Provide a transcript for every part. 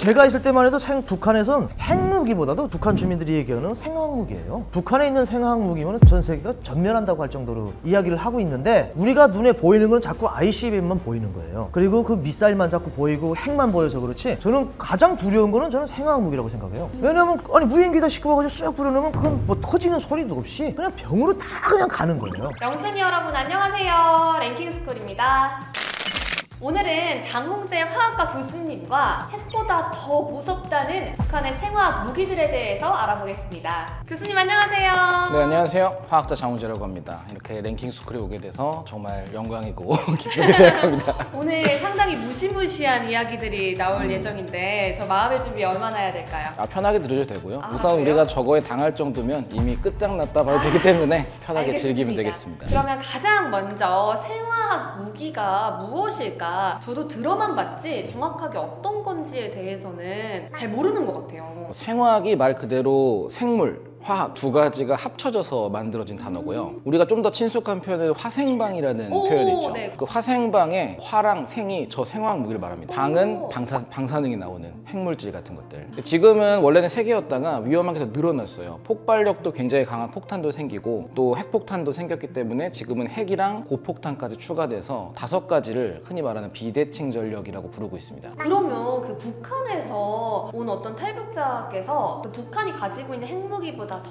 제가 있을 때만 해도 북한에선 핵무기보다도 북한 주민들이 얘기하는 생화학무기예요. 북한에 있는 생화학무기면 전 세계가 전멸한다고 할 정도로 이야기를 하고 있는데 우리가 눈에 보이는 건 자꾸 ICBM만 보이는 거예요. 그리고 그 미사일만 자꾸 보이고 핵만 보여서 그렇지 저는 가장 두려운 거는 저는 생화학무기라고 생각해요. 왜냐면 아니 무인기에다 시켜가지고 쑥 뿌려놓으면 그건 뭐 터지는 소리도 없이 그냥 병으로 다 그냥 가는 거예요. 영순이 여러분 안녕하세요. 랭킹스쿨입니다. 오늘은 장홍재 화학과 교수님과 핵보다 더 무섭다는 북한의 생화학 무기들에 대해서 알아보겠습니다. 교수님 안녕하세요. 네, 안녕하세요. 화학자 장홍재라고 합니다. 이렇게 랭킹스쿨에 오게 돼서 정말 영광이고 기쁘게 생각합니다. 오늘 상당히 무시무시한 이야기들이 나올 예정인데 저 마음의 준비 얼마나 해야 될까요? 편하게 들으셔도 되고요. 우선 그래요? 우리가 저거에 당할 정도면 이미 끝장났다 봐도 되기 때문에 편하게 알겠습니다. 즐기면 되겠습니다. 그러면 가장 먼저 생화학 무기가 무엇일까? 저도 들어만 봤지 정확하게 어떤 건지에 대해서는 잘 모르는 것 같아요. 생화학이 말 그대로 생물, 화학 두 가지가 합쳐져서 만들어진 단어고요. 우리가 좀 더 친숙한 표현을 화생방이라는 표현이 있죠. 네. 그 화생방에 화랑 생이 저 생화학 무기를 말합니다. 방은 방사능이 나오는 핵물질 같은 것들. 지금은 원래는 3개였다가 위험한 게 더 늘어났어요. 폭발력도 굉장히 강한 폭탄도 생기고 또 핵폭탄도 생겼기 때문에 지금은 핵이랑 고폭탄까지 추가돼서 5가지를 흔히 말하는 비대칭 전력이라고 부르고 있습니다. 그러면 그 북한에서 온 어떤 탈북자께서 그 북한이 가지고 있는 핵무기보다 더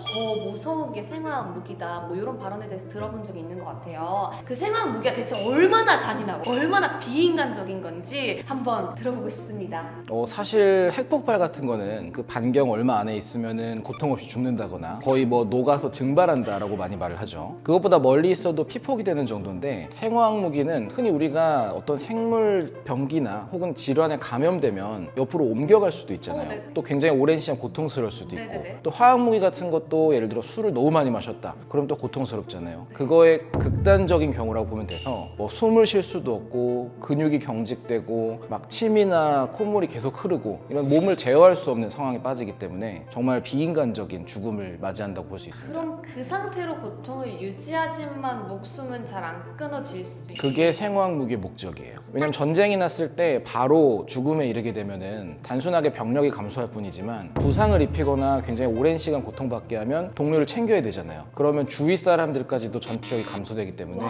무서운 게 생화학 무기다 뭐 이런 발언에 대해서 들어본 적이 있는 것 같아요. 그 생화학 무기가 대체 얼마나 잔인하고 얼마나 비인간적인 건지 한번 들어보고 싶습니다. 사실 핵폭발 같은 거는 그 반경 얼마 안에 있으면은 고통 없이 죽는다거나 거의 뭐 녹아서 증발한다라고 많이 말을 하죠. 그것보다 멀리 있어도 피폭이 되는 정도인데 생화학 무기는 흔히 우리가 어떤 생물 병기나 혹은 질환에 감염되면 옆으로 옮겨갈 수도 있잖아요. 네. 또 굉장히 오랜 시간 고통스러울 수도 있고 네네네. 또 화학 무기 같은 것도 예를 들어 술을 너무 많이 마셨다. 그럼 또 고통스럽잖아요. 그거의 극단적인 경우라고 보면 돼서 뭐 숨을 쉴 수도 없고 근육이 경직되고 막 침이나 콧물이 계속 흐르고 이런 몸을 제어할 수 없는 상황에 빠지기 때문에 정말 비인간적인 죽음을 맞이한다고 볼 수 있습니다. 그럼 그 상태로 고통을 유지하지만 목숨은 잘 안 끊어질 수도 있어요. 그게 생화학 무기의 목적이에요. 왜냐면 전쟁이 났을 때 바로 죽음에 이르게 되면은 단순하게 병력이 감소할 뿐이지만 부상을 입히거나 굉장히 오랜 시간 고통받게 하면 동료를 챙겨야 되잖아요. 그러면 주위 사람들까지도 전투력이 감소되기 때문에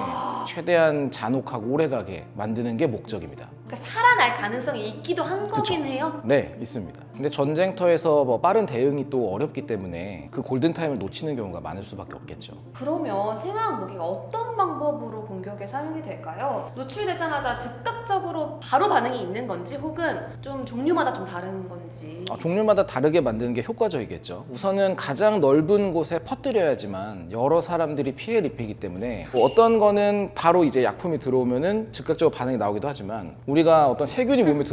최대한 잔혹하고 오래가게 만드는 게 목적입니다. 그러니까 살아날 가능성이 있기도 한 거긴 해요? 네, 있습니다. 근데 전쟁터에서 뭐 빠른 대응이 또 어렵기 때문에 그 골든타임을 놓치는 경우가 많을 수밖에 없겠죠. 그러면 생화학 무기가 어떤 방법으로 공격에 사용이 될까요? 노출되자마자 즉각적으로 바로 반응이 있는 건지 혹은 좀 종류마다 좀 다른 건지. 종류마다 다르게 만드는 게 효과적이겠죠. 우선은 가장 넓은 곳에 퍼뜨려야지만 여러 사람들이 피해를 입히기 때문에 뭐 어떤 거는 바로 이제 약품이 들어오면은 즉각적으로 반응이 나오기도 하지만 우리가 어떤 세균이 몸에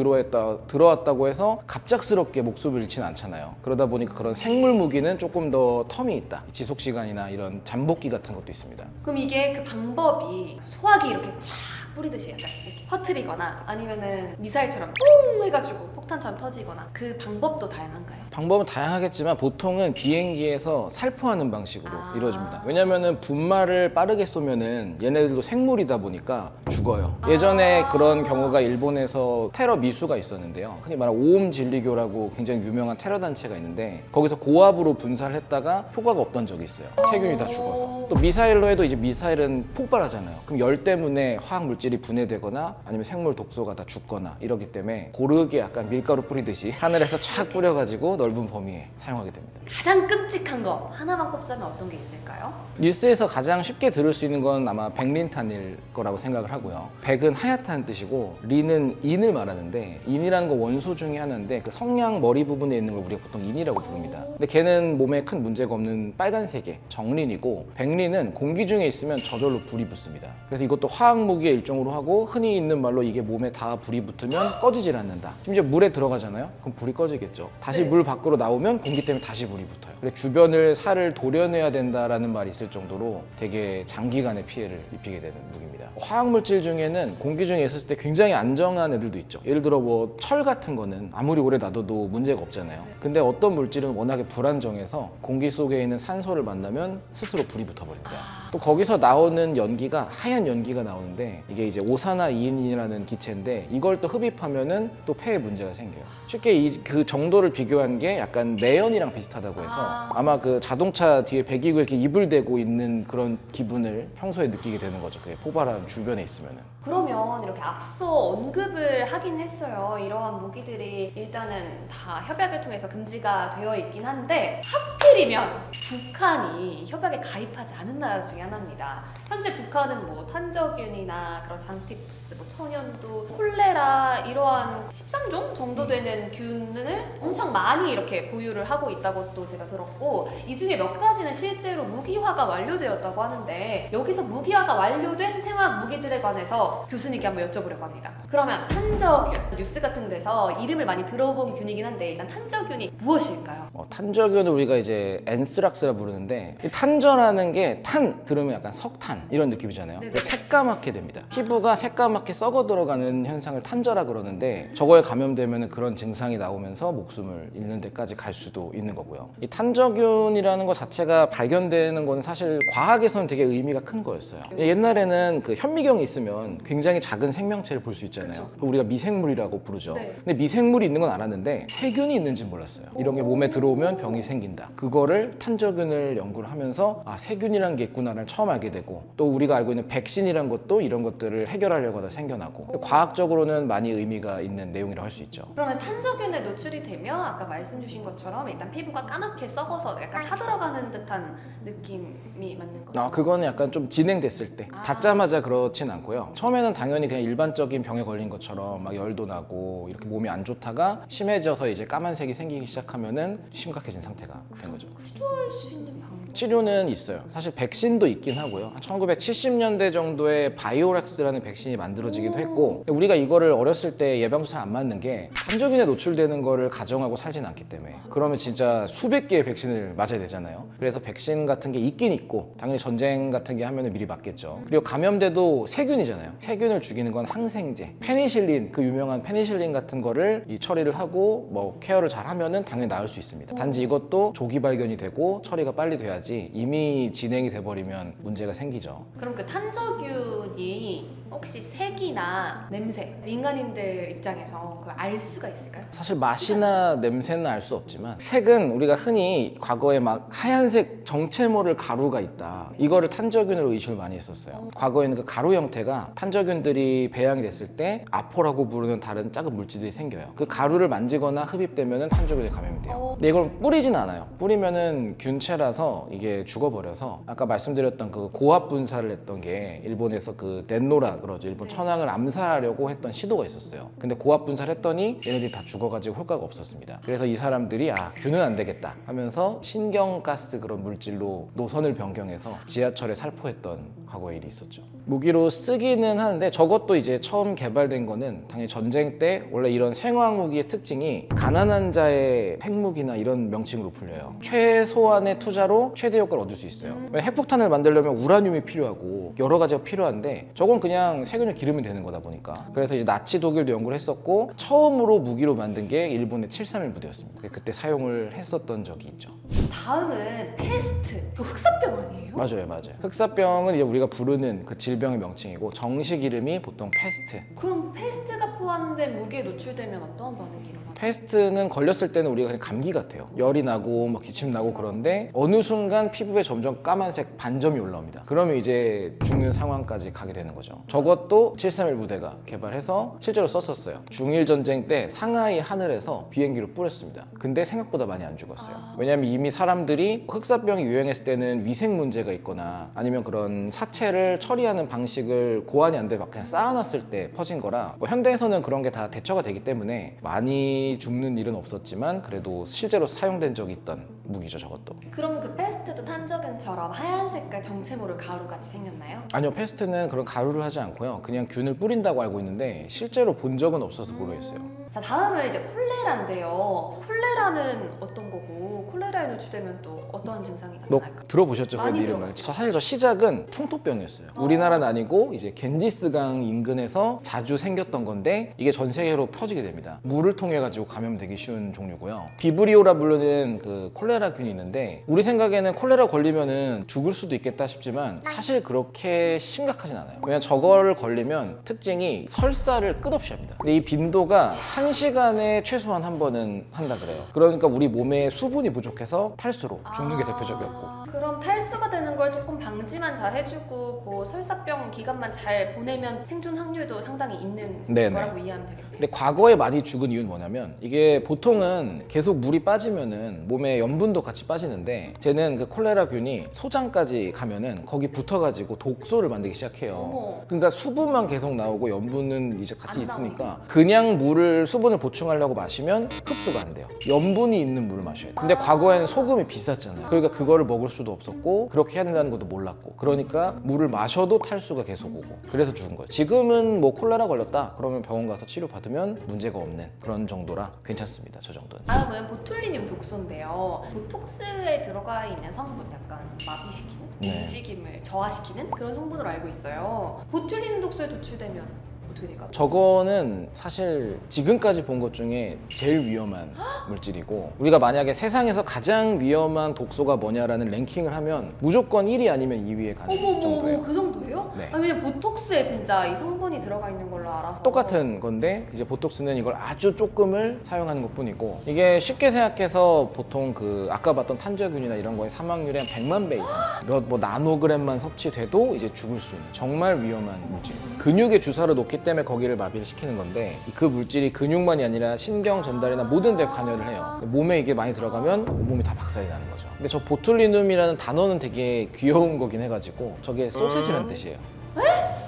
들어왔다고 해서 갑작스럽게 목숨을 잃지는 않잖아요. 그러다 보니까 그런 생물 무기는 조금 더 텀이 있다. 지속 시간이나 이런 잠복기 같은 것도 있습니다. 그럼 이게 그 방법이 소화기 이렇게 쫙 뿌리듯이 약간 이렇게 퍼뜨리거나 아니면은 미사일처럼 뽕 해가지고 폭탄처럼 터지거나 그 방법도 다양한가요? 방법은 다양하겠지만 보통은 비행기에서 살포하는 방식으로 이루어집니다. 왜냐면은 분말을 빠르게 쏘면은 얘네들도 생물이다 보니까 죽어요. 예전에 그런 경우가 일본에서 테러 미수가 있었는데요. 흔히 말하는 오움 진리교라고 굉장히 유명한 테러 단체가 있는데 거기서 고압으로 분사를 했다가 효과가 없던 적이 있어요. 세균이 다 죽어서. 또 미사일로 해도 이제 미사일은 폭발하잖아요. 그럼 열 때문에 화학 물질이 분해되거나 아니면 생물 독소가 다 죽거나 이러기 때문에 고르게 약간 밀가루 뿌리듯이 하늘에서 촥 뿌려가지고 넓은 범위에 사용하게 됩니다. 가장 끔찍한 거 하나만 꼽자면 어떤 게 있을까요? 뉴스에서 가장 쉽게 들을 수 있는 건 아마 백린탄일 거라고 생각을 하고요. 백은 하얗다는 뜻이고 린은 인을 말하는데 인이라는 건 원소 중에 하나인데 그 성냥 머리 부분에 있는 걸 우리가 보통 인이라고 부릅니다. 근데 걔는 몸에 큰 문제가 없는 빨간색의 정린이고 백린은 공기 중에 있으면 저절로 불이 붙습니다. 그래서 이것도 화학 무기의 일종으로 하고 흔히 있는 말로 이게 몸에 다 불이 붙으면 꺼지질 않는다. 심지어 물에 들어가잖아요. 그럼 불이 꺼지겠죠. 다시 물 밖으로 나오면 공기 때문에 다시 불이 붙어요. 그래서 주변을 살을 도려내야 된다라는 말이 있을 정도로 되게 장기간의 피해를 입히게 되는 무기입니다. 화학물질 중에는 공기 중에 있었을 때 굉장히 안정한 애들도 있죠. 예를 들어 뭐 철 같은 거는 아무리 오래 놔둬도 문제가 없잖아요. 근데 어떤 물질은 워낙에 불안정해서 공기 속에 있는 산소를 만나면 스스로 불이 붙어버립니다. 또 거기서 나오는 연기가 하얀 연기가 나오는데 이게 이게 이제 오사나이인이라는 기체인데 이걸 또 흡입하면은 또 폐에 문제가 생겨요. 쉽게 그 정도를 비교한 게 약간 매연이랑 비슷하다고 해서 아마 그 자동차 뒤에 배기구에 이렇게 이불 대고 있는 그런 기분을 평소에 느끼게 되는 거죠. 그 포바람 주변에 있으면은. 그러면 이렇게 앞서 언급을 하긴 했어요. 이러한 무기들이 일단은 다 협약을 통해서 금지가 되어 있긴 한데 하필이면 북한이 협약에 가입하지 않은 나라 중에 하나입니다. 현재 북한은 뭐 탄저균이나 그런 장티푸스, 뭐 천연두, 콜레라 이러한 13종 정도 되는 균을 엄청 많이 이렇게 보유를 하고 있다고 또 제가 들었고 이 중에 몇 가지는 실제로 무기화가 완료되었다고 하는데 여기서 무기화가 완료된 생화학 무기들에 관해서 교수님께 한번 여쭤보려고 합니다. 그러면 탄저균, 뉴스 같은 데서 이름을 많이 들어본 균이긴 한데 일단 탄저균이 무엇일까요? 탄저균을 우리가 이제 엔스락스라 부르는데 이 탄저라는 게 탄 들으면 약간 석탄 이런 느낌이잖아요. 네네. 새까맣게 됩니다. 피부가 새까맣게 썩어 들어가는 현상을 탄저라 그러는데 저거에 감염되면 그런 증상이 나오면서 목숨을 잃는 데까지 갈 수도 있는 거고요. 이 탄저균이라는 것 자체가 발견되는 건 사실 과학에서는 되게 의미가 큰 거였어요. 옛날에는 그 현미경이 있으면 굉장히 작은 생명체를 볼 수 있잖아요. 그걸 우리가 미생물이라고 부르죠. 네. 근데 미생물이 있는 건 알았는데 세균이 있는지 몰랐어요. 이런 게 몸에 들어오면 병이 생긴다. 그거를 탄저균을 연구를 하면서 아 세균이란 게 있구나를 처음 알게 되고 또 우리가 알고 있는 백신이란 것도 이런 것들을 해결하려고 하다 생겨나고 과학적으로는 많이 의미가 있는 내용이라고 할 수 있죠. 그러면 탄저균에 노출이 되면 아까 말씀 주신 것처럼 일단 피부가 까맣게 썩어서 약간 타들어가는 듯한 느낌이 맞는 거죠? 그거는 약간 좀 진행됐을 때 닿자마자 그렇진 않고요. 처음에는 당연히 그냥 일반적인 병에 걸린 것처럼 막 열도 나고 이렇게 몸이 안 좋다가 심해져서 이제 까만색이 생기기 시작하면은 심각해진 상태가 된 거죠. 치료할 수 있는 방법? 치료는 있어요. 사실 백신도 있긴 하고요. 1970년대 정도에 바이오렉스라는 백신이 만들어지기도 했고 우리가 이거를 어렸을 때 예방주사 안 맞는 게 탄저균에 노출되는 거를 가정하고 살진 않기 때문에 그러면 진짜 수백 개의 백신을 맞아야 되잖아요. 그래서 백신 같은 게 있긴 있고 당연히 전쟁 같은 게 하면 미리 맞겠죠. 그리고 감염돼도 세균이잖아요. 세균을 죽이는 건 항생제, 페니실린, 그 유명한 페니실린 같은 거를 이 처리를 하고 뭐 케어를 잘 하면은 당연히 나을 수 있습니다. 단지 이것도 조기 발견이 되고 처리가 빨리 돼야지 이미 진행이 돼버리면 문제가 생기죠. 그럼 그 탄저균이 혹시 색이나 냄새, 민간인들 입장에서 그걸 알 수가 있을까요? 사실 맛이나 냄새는 알 수 없지만 색은 우리가 흔히 과거에 막 하얀색 정체모를 가루가 있다. 이거를 탄저균으로 의심을 많이 했었어요. 과거에는 그 가루 형태가 탄저균들이 배양이 됐을 때 아포라고 부르는 다른 작은 물질들이 생겨요. 그 가루를 만지거나 흡입되면 탄저균에 감염이 돼요. 근데 이걸 뿌리진 않아요. 뿌리면은 균체라서 이게 죽어버려서 아까 말씀드렸던 그 고압 분사를 했던 게 일본에서 그 덴노라 그러죠. 일본 천황을 암살하려고 했던 시도가 있었어요. 근데 고압 분사를 했더니 얘네들이 다 죽어가지고 효과가 없었습니다. 그래서 이 사람들이 균은 안 되겠다 하면서 신경가스 그런 물질로 노선을 변경해서 지하철에 살포했던 과거의 일이 있었죠. 무기로 쓰기는 하는데 저것도 이제 처음 개발된 거는 당연히 전쟁 때 원래 이런 생화학 무기의 특징이 가난한 자의 핵무기나 이런 명칭으로 불려요. 최소한의 투자로 최대 효과를 얻을 수 있어요. 핵폭탄을 만들려면 우라늄이 필요하고 여러 가지가 필요한데 저건 그냥 세균을 기르면 되는 거다 보니까 그래서 이제 나치 독일도 연구를 했었고 처음으로 무기로 만든 게 일본의 731 부대였습니다. 그때 사용을 했었던 적이 있죠. 다음은 페스트. 그 흑사병 아니에요? 맞아요. 흑사병은 이제 우리가 부르는 그 질병의 명칭이고 정식 이름이 보통 패스트. 그럼 페스트가 포함된 무기에 노출되면 어떠한 반응이 일어나요? 패스트는 걸렸을 때는 우리가 그냥 감기 같아요. 열이 나고 막 기침 나고 그런데 어느 순간 피부에 점점 까만색 반점이 올라옵니다. 그러면 이제 죽는 상황까지 가게 되는 거죠. 저것도 731 부대가 개발해서 실제로 썼었어요. 중일 전쟁 때 상하이 하늘에서 비행기로 뿌렸습니다. 근데 생각보다 많이 안 죽었어요. 왜냐면 이미 사람들이 흑사병이 유행했을 때는 위생 문제가 있거나 아니면 그런 사체를 처리하는 방식을 고안이 안 돼 막 그냥 쌓아놨을 때 퍼진 거라 뭐 현대에서는 그런 게 다 대처가 되기 때문에 많이 죽는 일은 없었지만 그래도 실제로 사용된 적이 있던 무기죠 저것도. 그럼 그 페스트도 탄저균처럼 하얀 색깔 정체모를 가루같이 생겼나요? 아니요, 패스트는 그런 가루를 하지 않고요. 그냥 균을 뿌린다고 알고 있는데 실제로 본 적은 없어서 모르겠어요. 자, 다음은 이제 콜레라인데요. 콜레라 콜레라는 어떤 거고 콜레라에 노출되면 또 어떠한 증상이 나타날까요? 들어보셨죠? 그 많이 이름을? 들어봤어요. 사실 저 시작은 풍토병이었어요. 우리나라는 아니고 이제 겐지스강 인근에서 자주 생겼던 건데 이게 전 세계로 퍼지게 됩니다. 물을 통해 가지고 감염되기 쉬운 종류고요. 비브리오라 부르는 그 콜레라균이 있는데 우리 생각에는 콜레라 걸리면은 죽을 수도 있겠다 싶지만 사실 그렇게 심각하진 않아요. 왜냐면 저걸 걸리면 특징이 설사를 끝없이 합니다. 근데 이 빈도가 1시간에 최소한 한 번은 한다 그래요. 그러니까 우리 몸에 수분이 부족해서 탈수로 죽는 게 대표적이었고. 그럼 탈수가 되는 걸 조금 방지만 잘 해주고 그 설사병 기간만 잘 보내면 생존 확률도 상당히 있는 네네. 거라고 이해하면 되겠네요. 근데 과거에 많이 죽은 이유는 뭐냐면 이게 보통은 계속 물이 빠지면은 몸에 염분도 같이 빠지는데 쟤는 그 콜레라균이 소장까지 가면은 거기 붙어가지고 독소를 만들기 시작해요. 어머. 그러니까 수분만 계속 나오고 염분은 이제 같이 안 있으니까 나오니까. 그냥 물을 수분을 보충하려고 마시면 흡수가 안 돼요. 염분이 있는 물을 마셔야 돼요. 근데 과거에는 소금이 비쌌잖아요. 그러니까 그거를 먹을 수도 없었고 그렇게 해야 된다는 것도 몰랐고 그러니까 물을 마셔도 탈수가 계속 오고 그래서 죽은 거예요. 지금은 뭐 콜레라 걸렸다 그러면 병원 가서 치료 받으면 문제가 없는 그런 정도라 괜찮습니다. 저 정도는. 다음은 보툴리늄 독소인데요. 보톡스에 들어가 있는 성분 약간 마비시키는 네. 움직임을 저하시키는 그런 성분으로 알고 있어요. 보툴리늄 독소에 노출되면 어떻게 될까요? 저거는 사실 지금까지 본 것 중에 제일 위험한 물질이고 우리가 만약에 세상에서 가장 위험한 독소가 뭐냐라는 랭킹을 하면 무조건 1위 아니면 2위에 가는 정도예요. 어머머머 그 정도예요? 네. 아니 왜냐면 보톡스에 진짜 이 성분이 들어가 있는 걸로 알아서 똑같은 건데 이제 보톡스는 이걸 아주 조금을 사용하는 것 뿐이고 이게 쉽게 생각해서 보통 그 아까 봤던 탄저균이나 이런 거의 사망률이 한 100만 배 이상 몇 뭐 나노그램만 섭취돼도 이제 죽을 수 있는 정말 위험한 물질. 근육에 주사를 놓기 때문에 거기를 마비를 시키는 건데 그 물질이 근육만이 아니라 신경 전달이나 모든 데 관여를 해요. 몸에 이게 많이 들어가면 온몸이 다 박살이 나는 거죠. 근데 저 보툴리눔이라는 단어는 되게 귀여운 거긴 해가지고 저게 소세지라는 뜻이에요.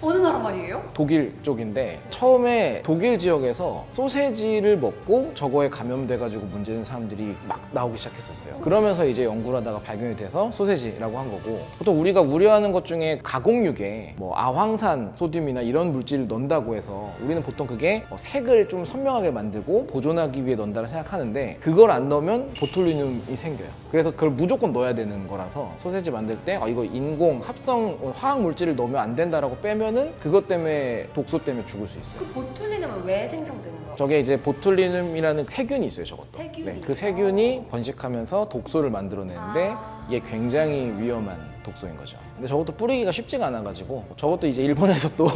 어느 나라 말이에요? 독일 쪽인데 처음에 독일 지역에서 소세지를 먹고 저거에 감염돼가지고 문제된 사람들이 막 나오기 시작했었어요. 그러면서 이제 연구를 하다가 발견이 돼서 소세지라고 한 거고 보통 우리가 우려하는 것 중에 가공육에 뭐 아황산 소듐이나 이런 물질을 넣는다고 해서 우리는 보통 그게 색을 좀 선명하게 만들고 보존하기 위해 넣는다고 생각하는데 그걸 안 넣으면 보툴리눔이 생겨요. 그래서 그걸 무조건 넣어야 되는 거라서 소세지 만들 때 이거 인공 합성 화학 물질을 넣으면 안 된다라고 빼면은 그것 때문에 독소 때문에 죽을 수 있어요. 그 보툴리눔은 왜 생성되는 거예요? 저게 이제 보툴리눔이라는 세균이 있어요, 저것도. 세균이 그 세균이 번식하면서 독소를 만들어내는데 아. 이게 굉장히 위험한 독소인 거죠. 근데 저것도 뿌리기가 쉽지가 않아가지고 저것도 이제 일본에서 또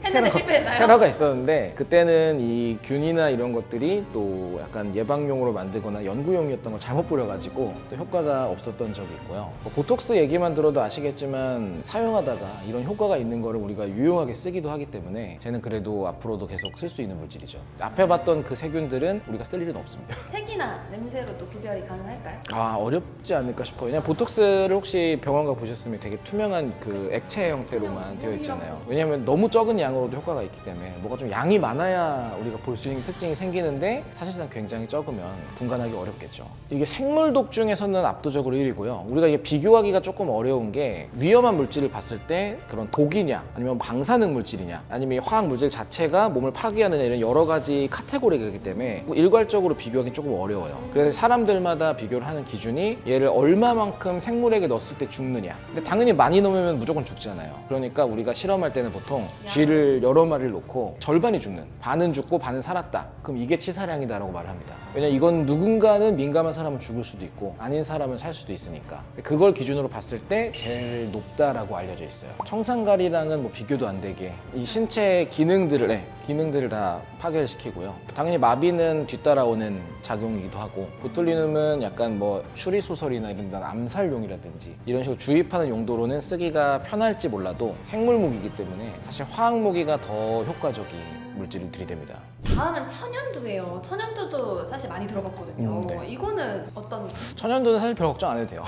했는데 실패했나요? 테러가 있었는데 그때는 이 균이나 이런 것들이 또 약간 예방용으로 만들거나 연구용이었던 걸 잘못 뿌려가지고 또 효과가 없었던 적이 있고요. 뭐 보톡스 얘기만 들어도 아시겠지만 사용하다가 이런 효과가 있는 거를 우리가 유용하게 쓰기도 하기 때문에 쟤는 그래도 앞으로도 계속 쓸 수 있는 물질이죠. 앞에 봤던 그 세균들은 우리가 쓸 일은 없습니다. 색이나 냄새로 또 구별이 가능할까요? 어렵지 않을까 싶어요. 왜냐면 보톡스를 혹시 병원 가 보셨으면 되게 투명한 그 액체 형태로만 되어 있잖아요. 왜냐면 너무 적은 양으로도 효과가 있기 때문에 뭐가 좀 양이 많아야 우리가 볼 수 있는 특징이 생기는데 사실상 굉장히 적으면 분간하기 어렵겠죠. 이게 생물독 중에서는 압도적으로 1위고요. 우리가 이게 비교하기가 조금 어려운 게 위험한 물질을 봤을 때 그런 독이냐 아니면 방사능 물질이냐 아니면 이 화학 물질 자체가 몸을 파괴하느냐 이런 여러 가지 카테고리가 있기 때문에 뭐 일괄적으로 비교하기 조금 어려워요. 그래서 사람들마다 비교를 하는 기준이 얘를 얼마만큼 생물에게 넣었을 때 죽느냐. 근데 당연히 많이 넣으면 무조건 죽잖아요. 그러니까 우리가 실험할 때는 보통 쥐를 여러 마리를 놓고 절반이 죽는, 반은 죽고 반은 살았다. 그럼 이게 치사량이다라고 말을 합니다. 왜냐면 이건 누군가는 민감한 사람은 죽을 수도 있고 아닌 사람은 살 수도 있으니까. 그걸 기준으로 봤을 때 제일 높다라고 알려져 있어요. 청산가리랑은 뭐 비교도 안 되게 이 신체 기능들을 다 파괴를 시키고요. 당연히 마비는 뒤따라오는 작용이기도 하고 보툴리눔은 약간 뭐 추리소설이나 이런 데 암살용이라든지 이런 식으로 주입하는 용도로는 쓰기가 편할지 몰라도 생물무기이기 때문에 사실 화학무기가 더 효과적인 물질을 들이댑니다. 다음은 천연두예요. 천연두도 사실 많이 들어봤거든요. 네. 이거는 어떤 천연두는 사실 별 걱정 안 해도 돼요.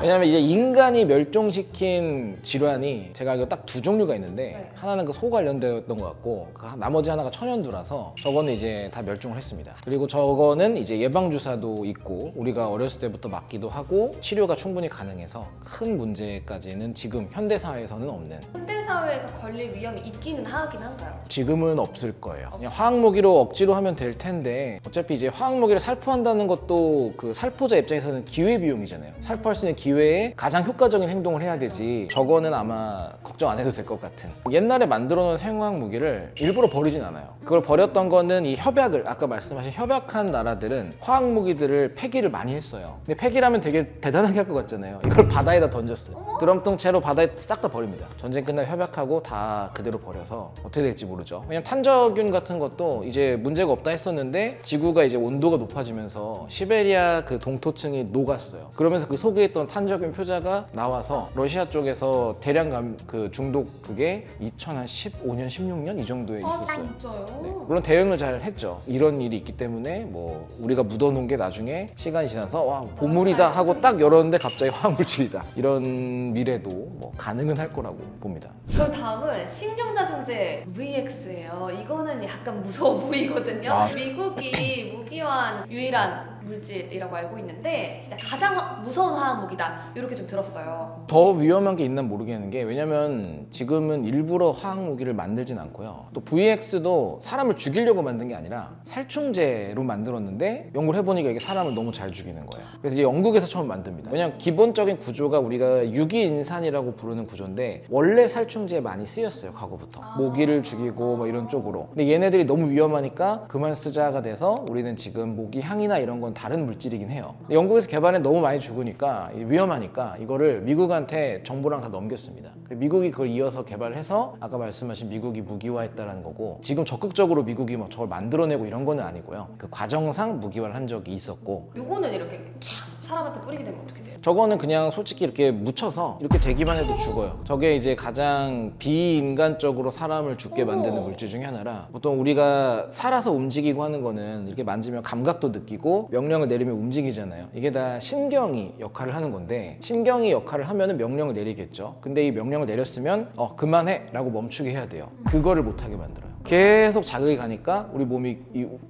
왜냐면 이제 인간이 멸종시킨 질환이 제가 알기로 딱 두 종류가 있는데 네. 하나는 그 소 관련되었던 것 같고 나머지 하나가 천연두라서 저거는 이제 다 멸종을 했습니다. 그리고 저거는 이제 예방주사도 있고 우리가 어렸을 때부터 맞기도 하고 치료가 충분히 가능해서 큰 문제까지는 지금 현대사회에서는 없는 현대사회에서 걸릴 위험이 있기는 하긴 한가요? 지금은 위험은 없을 거예요. 그냥 화학 무기로 억지로 하면 될 텐데 어차피 이제 화학 무기를 살포한다는 것도 그 살포자 입장에서는 기회 비용이잖아요. 살포할 수 있는 기회에 가장 효과적인 행동을 해야 되지. 저거는 아마 걱정 안 해도 될 것 같은. 옛날에 만들어 놓은 생화학 무기를 일부러 버리진 않아요. 그걸 버렸던 거는 이 협약을, 아까 말씀하신 협약한 나라들은 화학 무기들을 폐기를 많이 했어요. 근데 폐기라면 되게 대단하게 할 것 같잖아요. 이걸 바다에다 던졌어요. 드럼통째로 바다에 싹 다 버립니다. 전쟁 끝나고 협약하고 다 그대로 버려서 어떻게 될지 모르죠. 왜냐면 탄저균 같은 것도 이제 문제가 없다 했었는데 지구가 이제 온도가 높아지면서 시베리아 그 동토층이 녹았어요. 그러면서 그 속에 있던 탄저균 표자가 나와서 러시아 쪽에서 대량 그 중독 그게 2015년, 16년 이 정도에 있었어요. 진짜요? 네. 물론 대응을 잘 했죠. 이런 일이 있기 때문에 뭐 우리가 묻어놓은 게 나중에 시간이 지나서 와 보물이다 하고 딱 열었는데 갑자기 화학물질이다. 이런 미래도 뭐 가능은 할 거라고 봅니다. 그럼 다음은 신경작용제 VX예요. 이거는 약간 무서워 보이거든요. 아. 미국이 무기화한 유일한 물질이라고 알고 있는데 진짜 가장 무서운 화학 무기다 이렇게 좀 들었어요. 더 위험한 게 있나 모르겠는 게 왜냐면 지금은 일부러 화학 무기를 만들진 않고요. 또 VX도 사람을 죽이려고 만든 게 아니라 살충제로 만들었는데 연구를 해보니까 이게 사람을 너무 잘 죽이는 거예요. 그래서 이제 영국에서 처음 만듭니다. 왜냐면 기본적인 구조가 우리가 유기인산이라고 부르는 구조인데 원래 살충제에 많이 쓰였어요. 과거부터. 모기를 죽이고 뭐 이런 쪽으로. 근데 얘네들이 너무 위험하니까 그만 쓰자가 돼서 우리는 지금 모기 향이나 이런 건 다른 물질이긴 해요. 근데 영국에서 개발해 너무 많이 죽으니까 위험하니까 이거를 미국한테 정보랑 다 넘겼습니다. 미국이 그걸 이어서 개발해서 아까 말씀하신 미국이 무기화했다는 거고 지금 적극적으로 미국이 막 저걸 만들어내고 이런 거는 아니고요. 그 과정상 무기화를 한 적이 있었고 요거는 이렇게 촥 사람한테 뿌리게 되면 어떻게 돼요? 저거는 그냥 솔직히 이렇게 묻혀서 이렇게 대기만 해도 죽어요. 저게 이제 가장 비인간적으로 사람을 죽게 만드는 물질 중에 하나라 보통 우리가 살아서 움직이고 하는 거는 이렇게 만지면 감각도 느끼고 명령을 내리면 움직이잖아요. 이게 다 신경이 역할을 하는 건데 신경이 역할을 하면은 명령을 내리겠죠. 근데 이 명령을 내렸으면 그만해 라고 멈추게 해야 돼요. 그거를 못하게 만들어요. 계속 자극이 가니까 우리 몸이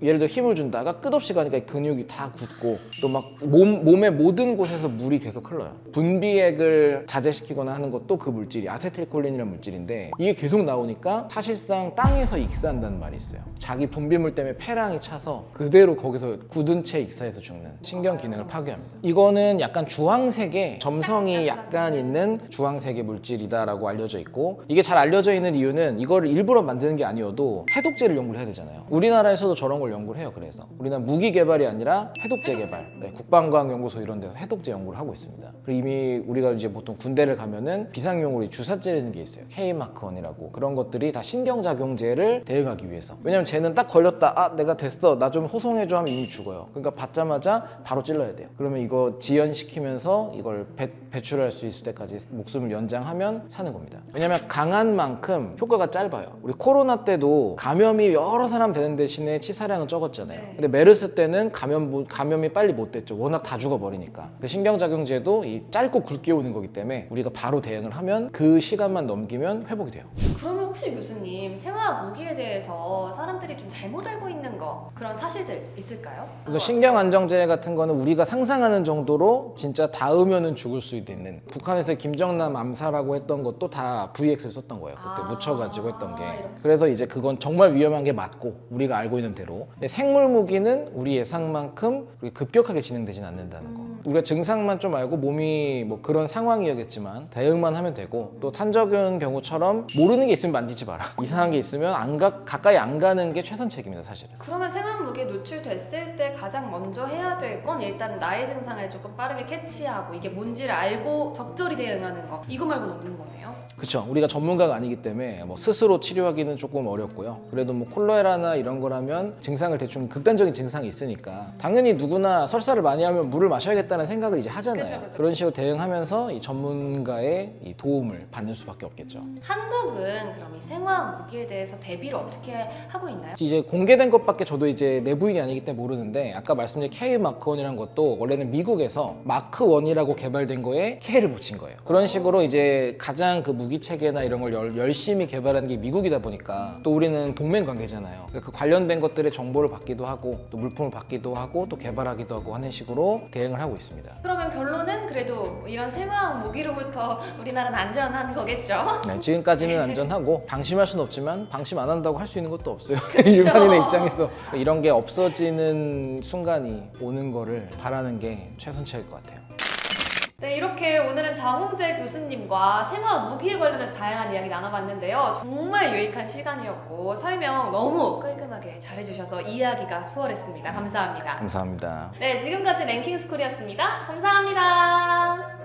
예를 들어 힘을 준다가 끝없이 가니까 이 근육이 다 굳고 또 막 몸의 모든 곳에서 물이 계속 흘러요. 분비액을 자제시키거나 하는 것도 그 물질이 아세틸콜린이라는 물질인데 이게 계속 나오니까 사실상 땅에서 익사한다는 말이 있어요. 자기 분비물 때문에 폐랑이 차서 그대로 거기서 굳은 채 익사해서 죽는 신경 기능을 파괴합니다. 이거는 약간 주황색의 점성이 약간 있는 주황색의 물질이다라고 알려져 있고 이게 잘 알려져 있는 이유는 이걸 일부러 만드는 게 아니어도 해독제를 연구를 해야 되잖아요. 우리나라에서도 저런 걸 연구를 해요. 그래서 우리는 무기 개발이 아니라 해독제 개발, 국방과학연구소 이런 데서 해독제 연구를 하고 있습니다. 그리고 이미 우리가 이제 보통 군대를 가면은 비상용으로 주사제라는 게 있어요. K마크1이라고 그런 것들이 다 신경작용제를 대응하기 위해서. 왜냐면 쟤는 딱 걸렸다, 내가 됐어, 나 좀 호송해줘 하면 이미 죽어요. 그러니까 받자마자 바로 찔러야 돼요. 그러면 이거 지연시키면서 이걸 배출할 수 있을 때까지 목숨을 연장하면 사는 겁니다. 왜냐면 강한 만큼 효과가 짧아요. 우리 코로나 때도 감염이 여러 사람 되는 대신에 치사량은 적었잖아요. 근데 메르스 때는 감염이 빨리 못 됐죠. 워낙 다 죽어버리니까. 신경작용제도 이 짧고 굵게 오는 거기 때문에 우리가 바로 대응을 하면 그 시간만 넘기면 회복이 돼요. 그러면 혹시 교수님 생화학 무기에 대해서 사람들이 좀 잘못 알고 있는 거 그런 사실들 있을까요? 그래서 신경안정제 같은 거는 우리가 상상하는 정도로 진짜 닿으면은 죽을 수 있는 북한에서 김정남 암살하고 했던 것도 다 VX를 썼던 거예요. 그때 묻혀가지고 했던 게. 그래서 이제 그건 정말 위험한 게 맞고 우리가 알고 있는 대로. 근데 생물 무기는 우리 예상만큼 급격하게 진행되진 않는다는 거. 우리가 증상만 좀 알고 몸이 뭐 그런 상황이었겠지만 대응만 하면 되고 또 탄저균 경우처럼 모르는 게 있으면 만지지 마라. 이상한 게 있으면 가까이 안 가는 게 최선책입니다, 사실은. 그러면 생화학 무기에 노출됐을 때 가장 먼저 해야 될 건 일단 나의 증상을 조금 빠르게 캐치하고 이게 뭔지를 알고 적절히 대응하는 거 이거 말고는 없는 거네요? 그렇죠. 우리가 전문가가 아니기 때문에 뭐 스스로 치료하기는 조금 어렵고요. 그래도 뭐 콜레라나 이런 거라면 증상을 대충 극단적인 증상이 있으니까 당연히 누구나 설사를 많이 하면 물을 마셔야겠다는 생각을 이제 하잖아요. 그쵸. 그런 식으로 대응하면서 이 전문가의 이 도움을 받는 수밖에 없겠죠. 한국은 그럼 이 생화학 무기에 대해서 대비를 어떻게 하고 있나요? 이제 공개된 것밖에 저도 이제 내부인이 아니기 때문에 모르는데 아까 말씀드린 K마크1이라는 것도 원래는 미국에서 마크1이라고 개발된 거에 K를 붙인 거예요. 그런 식으로 이제 가장 그 무기 체계나 이런 걸 열심히 개발하는 게 미국이다 보니까 또 우리는 동맹 관계잖아요. 그러니까 그 관련된 것들의 정보를 받기도 하고 또 물품을 받기도 하고 또 개발하기도 하고 하는 식으로 대응을 하고 있습니다. 그러면 결론은 그래도 이런 생화학 무기로부터 우리나라는 안전한 거겠죠? 네, 지금까지는 안전하고 방심할 수는 없지만 방심 안 한다고 할 수 있는 것도 없어요. 일반인의 입장에서 이런 게 없어지는 순간이 오는 거를 바라는 게 최선책일 것 같아요. 네, 이렇게 오늘은 장홍재 교수님과 생화학 무기에 관련해서 다양한 이야기 나눠봤는데요. 정말 유익한 시간이었고 설명 너무 깔끔하게 잘해주셔서 이해하기가 수월했습니다. 감사합니다. 감사합니다. 네, 지금까지 랭킹스쿨이었습니다. 감사합니다.